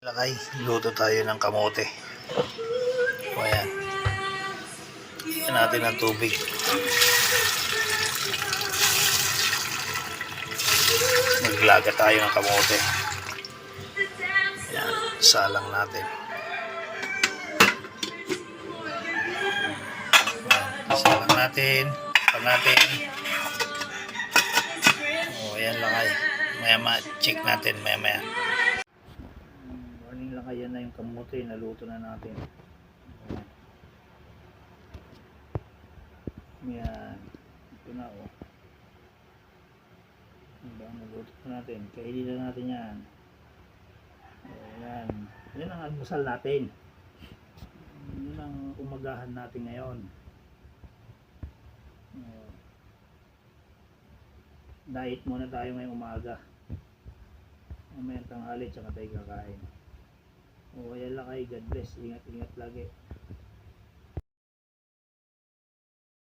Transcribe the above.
Lakay, luto tayo ng kamote. O ayan. Lagyan natin ng tubig. Naglaga tayo ng kamote. Ayan, salang natin. Ayan, salang natin. Pan natin. O ayan lakay. Maya-maya, check natin maya-maya. Morning lakay, yan na yung kamote. Naluto na natin. Yan. Ito na o. Diba, naluto na natin. Kainin na natin yan. Ayan. Yan ang almusal natin. Yan ang umagahan natin ngayon. Diet muna tayo ngayong umaga. Mamayang tanghali tsaka tayo kakain. O ayan lang kayo. God bless. Ingat-ingat lagi.